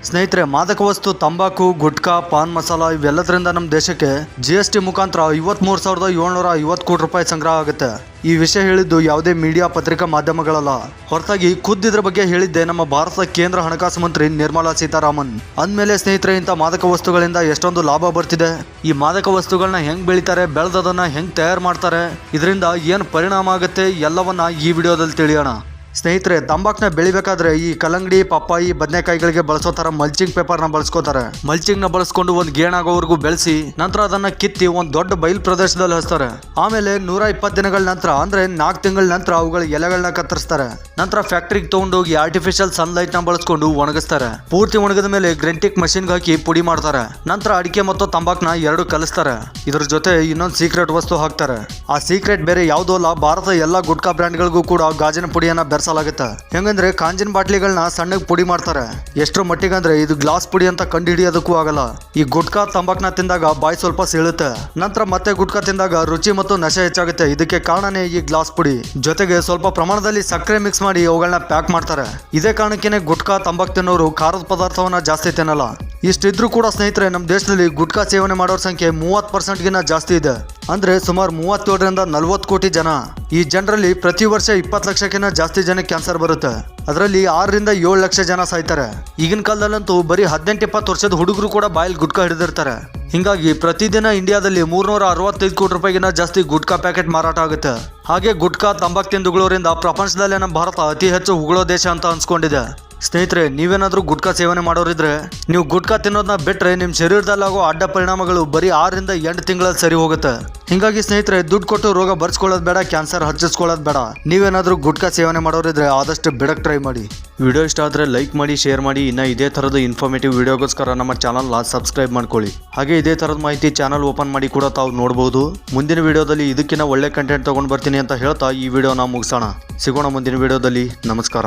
ಸ್ನೇಹಿತರೆ, ಮಾದಕ ವಸ್ತು, ತಂಬಾಕು, ಗುಟ್ಕಾ, ಪಾನ್ ಮಸಾಲ ಇವೆಲ್ಲದರಿಂದ ನಮ್ಮ ದೇಶಕ್ಕೆ GST ಮುಖಾಂತರ 53,750 ಕೋಟಿ ರೂಪಾಯಿ ಸಂಗ್ರಹ ಆಗುತ್ತೆ. ಈ ವಿಷಯ ಹೇಳಿದ್ದು ಯಾವುದೇ ಮೀಡಿಯಾ, ಪತ್ರಿಕಾ ಮಾಧ್ಯಮಗಳಲ್ಲ, ಹೊರತಾಗಿ ಖುದ್ದು ಇದ್ರ ಬಗ್ಗೆ ಹೇಳಿದ್ದೆ ನಮ್ಮ ಭಾರತದ ಕೇಂದ್ರ ಹಣಕಾಸು ಮಂತ್ರಿ ನಿರ್ಮಲಾ ಸೀತಾರಾಮನ್. ಅಂದಮೇಲೆ ಸ್ನೇಹಿತರೆ, ಇಂಥ ಮಾದಕ ವಸ್ತುಗಳಿಂದ ಎಷ್ಟೊಂದು ಲಾಭ ಬರ್ತಿದೆ, ಈ ಮಾದಕ ವಸ್ತುಗಳನ್ನ ಹೆಂಗ್ ಬೆಳಿತಾರೆ, ಬೆಳೆದದನ್ನ ಹೆಂಗ್ ತಯಾರು ಮಾಡ್ತಾರೆ, ಇದರಿಂದ ಏನು ಪರಿಣಾಮ ಆಗುತ್ತೆ ಎಲ್ಲವನ್ನ ಈ ವಿಡಿಯೋದಲ್ಲಿ ತಿಳಿಯೋಣ. ಸ್ನೇಹಿತರೆ, ತಂಬಾಕನ್ನ ಬೆಳಿಬೇಕಾದ್ರೆ ಈ ಕಲ್ಲಂಗಡಿ, ಪಪ್ಪಾಯಿ, ಬದನೆಕಾಯಿಗಳಿಗೆ ಬಳಸೋ ತರ ಮಲ್ಚಿಂಗ್ ಪೇಪರ್ನ ಬಳಸ್ಕೋತಾರೆ. ಮಲ್ಚಿಂಗ್ ನ ಬಳಸ್ಕೊಂಡು ಒಂದು ಗೇಣಾಗೋವರೆಗೂ ಬೆಳೆಸಿ ನಂತರ ಅದನ್ನ ಕಿತ್ತಿ ಒಂದು ದೊಡ್ಡ ಬಯಲು ಪ್ರದೇಶದಲ್ಲಿ ಹಚ್ತಾರೆ. ಆಮೇಲೆ 120 ದಿನಗಳ ನಂತರ, ಅಂದ್ರೆ 4 ತಿಂಗಳ ನಂತರ ಅವುಗಳ ಎಲೆಗಳನ್ನ ಕತ್ತರಿಸ್ತಾರೆ. ನಂತರ ಫ್ಯಾಕ್ಟ್ರಿಗೆ ತಗೊಂಡೋಗಿ ಆರ್ಟಿಫಿಷಿಯಲ್ ಸನ್ಲೈಟ್ ನ ಬಳಸ್ಕೊಂಡು ಒಣಗಿಸ್ತಾರೆ. ಪೂರ್ತಿ ಒಣಗಿದ ಮೇಲೆ ಗ್ರೆಂಟಿಕ್ ಮಷಿನ್ಗೆ ಹಾಕಿ ಪುಡಿ ಮಾಡ್ತಾರೆ. ನಂತರ ಅಡಿಕೆ ಮತ್ತು ತಂಬಾಕ್ನ ಎರಡು ಕಲಿಸ್ತಾರೆ. ಇದ್ರ ಜೊತೆ ಇನ್ನೊಂದು ಸೀಕ್ರೆಟ್ ವಸ್ತು ಹಾಕ್ತಾರೆ. ಆ ಸೀಕ್ರೆಟ್ ಬೇರೆ ಯಾವುದೋ ಅಲ್ಲ, ಭಾರತದ ಎಲ್ಲಾ ಗುಟ್ಕಾ ಬ್ರ್ಯಾಂಡ್ಗಳಿಗೂ ಕೂಡ ಗಾಜಿನ ಪುಡಿಯನ್ನ ಬೆರೆಸಲಾಗುತ್ತೆ. ಹೆಂಗಂದ್ರೆ ಕಾಂಜಿನ ಬಾಟ್ಲಿಗಳನ್ನ ಸಣ್ಣಗೆ ಪುಡಿ ಮಾಡ್ತಾರೆ. ಎಷ್ಟರ ಮಟ್ಟಿಗೆ ಅಂದ್ರೆ ಇದು ಗ್ಲಾಸ್ ಪುಡಿ ಅಂತ ಕಂಡು ಹಿಡಿಯೋದಕ್ಕೂ ಆಗಲ್ಲ. ಈ ಗುಟ್ಕಾ, ತಂಬಾಕ್ನ ತಿಂದಾಗ ಬಾಯಿ ಸ್ವಲ್ಪ ಸೀಳುತ್ತೆ. ನಂತರ ಮತ್ತೆ ಗುಟ್ಕಾ ತಿಂದಾಗ ರುಚಿ ಮತ್ತು ನಶೆ ಹೆಚ್ಚಾಗುತ್ತೆ. ಇದಕ್ಕೆ ಕಾರಣನೇ ಈ ಗ್ಲಾಸ್ ಪುಡಿ. ಜೊತೆಗೆ ಸ್ವಲ್ಪ ಪ್ರಮಾಣದಲ್ಲಿ ಸಕ್ಕರೆ ಮಿಕ್ಸ್ ಮಾಡಿ ಅವುಗಳನ್ನ ಪ್ಯಾಕ್ ಮಾಡ್ತಾರೆ. ಇದೇ ಕಾರಣಕ್ಕೇನೆ ಗುಟ್ಕಾ, ತಂಬಾಕ್ ತಿನ್ನೋರು ಖಾರದ ಪದಾರ್ಥವನ್ನ ಜಾಸ್ತಿ ತಿನ್ನಲ್ಲ. ಇಷ್ಟಿದ್ರು ಕೂಡ ಸ್ನೇಹಿತರೆ, ನಮ್ಮ ದೇಶದಲ್ಲಿ ಗುಟ್ಕಾ ಸೇವನೆ ಮಾಡೋರ ಸಂಖ್ಯೆ 30% ಗಿನ್ನ ಜಾಸ್ತಿ ಇದೆ. ಅಂದ್ರೆ ಸುಮಾರು 37ರಿಂದ 40 ಕೋಟಿ ಜನ. ಈ ಜನರಲ್ಲಿ ಪ್ರತಿ ವರ್ಷ 20 ಲಕ್ಷಕ್ಕಿಂತ ಜಾಸ್ತಿ ಜನಕ್ಕೆ ಕ್ಯಾನ್ಸರ್ ಬರುತ್ತೆ. ಅದರಲ್ಲಿ 6ರಿಂದ 7 ಲಕ್ಷ ಜನ ಸಾಯ್ತಾರೆ. ಈಗಿನ ಕಾಲದಲ್ಲಂತೂ ಬರೀ 18-20 ವರ್ಷದ ಹುಡುಗರು ಕೂಡ ಬಾಯಲ್ಲಿ ಗುಟ್ಕಾ ಹಿಡಿದಿರ್ತಾರೆ. ಹಿಂಗಾಗಿ ಪ್ರತಿದಿನ ಇಂಡಿಯಾದಲ್ಲಿ 365 ಕೋಟಿ ರೂಪಾಯಿಗಿಂತ ಜಾಸ್ತಿ ಗುಟ್ಕಾ ಪ್ಯಾಕೆಟ್ ಮಾರಾಟ ಆಗುತ್ತೆ. ಹಾಗೆ ಗುಟ್ಕಾ, ತಂಬಾಕ್ ತಿಂದುಗಳೋರಿಂದ ಪ್ರಪಂಚದಲ್ಲೇ ನಮ್ಮ ಭಾರತ ಅತಿ ಹೆಚ್ಚು ಉಗುಳೋ ದೇಶ ಅಂತ ಅನ್ಸ್ಕೊಂಡಿದೆ. ಸ್ನೇಹಿತರೆ, ನೀವೇನಾದ್ರೂ ಗುಟ್ಕಾ ಸೇವನೆ ಮಾಡೋರಿದ್ರೆ ನೀವು ಗುಟ್ಕಾ ತಿನ್ನೋದನ್ನ ಬಿಟ್ರೆ ನಿಮ್ಮ ಶರೀರದಲ್ಲಾಗೋ ಅಡ್ಡ ಪರಿಣಾಮಗಳು ಬರೀ 6ರಿಂದ 8 ತಿಂಗಳಲ್ಲಿ ಸರಿ ಹೋಗುತ್ತೆ. ಹಿಂಗಾಗಿ ಸ್ನೇಹಿತರೆ, ದುಡ್ಡು ಕೊಟ್ಟು ರೋಗ ಬರ್ಸ್ಕೊಳ್ಳೋದು ಬೇಡ, ಕ್ಯಾನ್ಸರ್ ಹಚ್ಚಿಸ್ಕೊಳ್ಳೋದು ಬೇಡ. ನೀವೇನಾದ್ರೂ ಗುಟ್ಕಾ ಸೇವನೆ ಮಾಡೋರಿದ್ರೆ ಆದಷ್ಟು ಬಿಡಕ್ಕೆ ಟ್ರೈ ಮಾಡಿ. ವಿಡಿಯೋ ಇಷ್ಟ ಆದರೆ ಲೈಕ್ ಮಾಡಿ, ಶೇರ್ ಮಾಡಿ. ಇನ್ನು ಇದೇ ಥರದ ಇನ್ಫಾರ್ಮೇಟಿವ್ ವಿಡಿಯೋಗೋಸ್ಕರ ನಮ್ಮ ಚಾನಲ್ನ ಸಬ್ಸ್ಕ್ರೈಬ್ ಮಾಡ್ಕೊಳ್ಳಿ. ಹಾಗೆ ಇದೇ ಥರದ ಮಾಹಿತಿ ಚಾನಲ್ ಓಪನ್ ಮಾಡಿ ಕೂಡ ತಾವು ನೋಡ್ಬೋದು. ಮುಂದಿನ ವಿಡಿಯೋದಲ್ಲಿ ಇದಕ್ಕಿಂತ ಒಳ್ಳೆ ಕಂಟೆಂಟ್ ತೊಗೊಂಡು ಬರ್ತೀನಿ ಅಂತ ಹೇಳ್ತಾ ಈ ವಿಡಿಯೋನ ಮುಗಿಸೋಣ. ಸಿಗೋಣ ಮುಂದಿನ ವಿಡಿಯೋದಲ್ಲಿ. ನಮಸ್ಕಾರ.